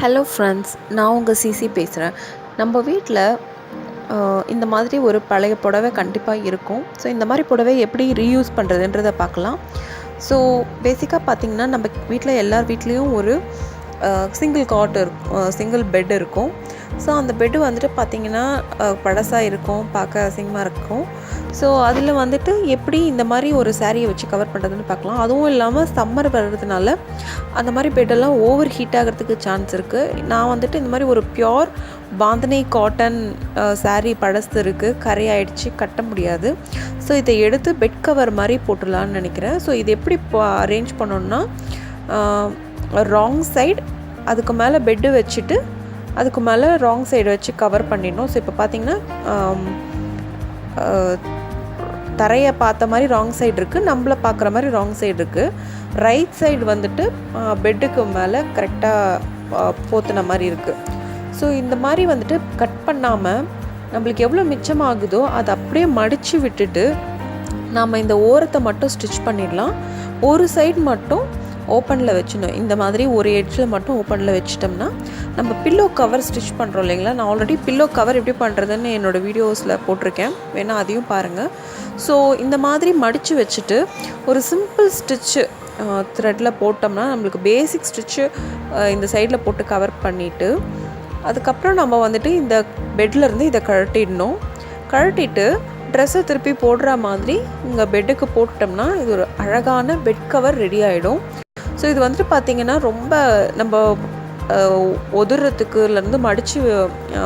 Hello friends, நான் உங்கள் CC பேசுகிறேன். நம்ம வீட்டில் இந்த மாதிரி ஒரு பழைய புடவை கண்டிப்பாக இருக்கும். ஸோ இந்த மாதிரி புடவை எப்படி ரீயூஸ் பண்ணுறதுன்றதை பார்க்கலாம். ஸோ பேசிக்காக பார்த்திங்கன்னா, நம்ம வீட்டில் எல்லார் வீட்லேயும் ஒரு சிங்கிள் காட் இருக்கும், சிங்கிள் பெட் இருக்கும். ஸோ அந்த பெட்டு வந்துட்டு பார்த்திங்கன்னா பழசாக இருக்கும், பார்க்க அசிங்கமாக இருக்கும். ஸோ அதில் வந்துட்டு எப்படி இந்த மாதிரி ஒரு சாரியை வச்சு கவர் பண்ணுறதுன்னு பார்க்கலாம். அதுவும் இல்லாமல் சம்மர் வர்றதுனால அந்த மாதிரி பெட்டெல்லாம் ஓவர் ஹீட் ஆகிறதுக்கு சான்ஸ் இருக்குது. நான் வந்துட்டு இந்த மாதிரி ஒரு பியோர் பாந்தனி காட்டன் சாரீ பழசு இருக்குது, கரையாயிடுச்சு, கட்ட முடியாது. ஸோ இதை எடுத்து பெட் கவர் மாதிரி போட்டுடலான்னு நினைக்கிறேன். ஸோ இது எப்படி அரேஞ்ச் பண்ணோன்னா, ராங் சைடு அதுக்கு மேலே பெட்டு வச்சுட்டு அதுக்கு மேலே ராங் சைடு வச்சு கவர் பண்ணிடணும். ஸோ இப்போ பார்த்திங்கன்னா தரையை பார்த்த மாதிரி ராங் சைடு இருக்குது, நம்மளை பார்க்குற மாதிரி ராங் சைடு இருக்குது. ரைட் சைடு வந்துட்டு பெட்டுக்கு மேலே கரெக்டாக போத்துன மாதிரி இருக்குது. ஸோ இந்த மாதிரி வந்துட்டு கட் பண்ணாமல் நம்மளுக்கு எவ்வளோ மிச்சமாகுதோ அதை அப்படியே மடித்து விட்டுட்டு நாம் இந்த ஓரத்தை மட்டும் ஸ்டிச் பண்ணிடலாம். ஒரு சைடு மட்டும் ஓப்பனில் வச்சிடணும். இந்த மாதிரி ஒரு எட்ஜில் மட்டும் ஓப்பனில் வச்சிட்டோம்னா, நம்ம பில்லோ கவர் ஸ்டிச் பண்ணுறோம் இல்லைங்களா. நான் ஆல்ரெடி பில்லோ கவர் எப்படி பண்ணுறதுன்னு என்னோடய வீடியோஸில் போட்டிருக்கேன், வேணால் அதையும் பாருங்கள். ஸோ இந்த மாதிரி மடித்து வச்சுட்டு ஒரு சிம்பிள் ஸ்டிச்சு த்ரெட்டில் போட்டோம்னா நம்மளுக்கு பேசிக் ஸ்டிச்சு இந்த சைடில் போட்டு கவர் பண்ணிவிட்டு, அதுக்கப்புறம் நம்ம வந்துட்டு இந்த பெட்லேருந்து இதை கழட்டிட்டு ட்ரெஸ்ஸை திருப்பி போடுற மாதிரி இங்கே பெட்டுக்கு போட்டுட்டோம்னா இது ஒரு அழகான பெட் கவர் ரெடி ஆகிடும். ஸோ இது வந்துட்டு பார்த்திங்கன்னா ரொம்ப நம்ம ஒதுறதுக்குலேருந்து மடித்து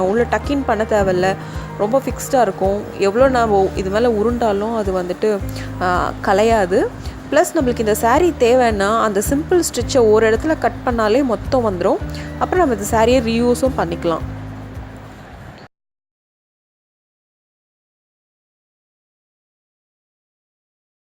உள்ளே டக்கின் பண்ண தேவையில்ல, ரொம்ப ஃபிக்ஸ்டாக இருக்கும். எவ்வளோ நான் இது மேலே உருண்டாலும் அது வந்துட்டு கலையாது. ப்ளஸ் நம்மளுக்கு இந்த சாரீ தேவைன்னா அந்த சிம்பிள் ஸ்டிச்சை ஒரு இடத்துல கட் பண்ணாலே மொத்தம் வந்துடும். அப்புறம் நம்ம இந்த சாரியை ரீயூஸும் பண்ணிக்கலாம்.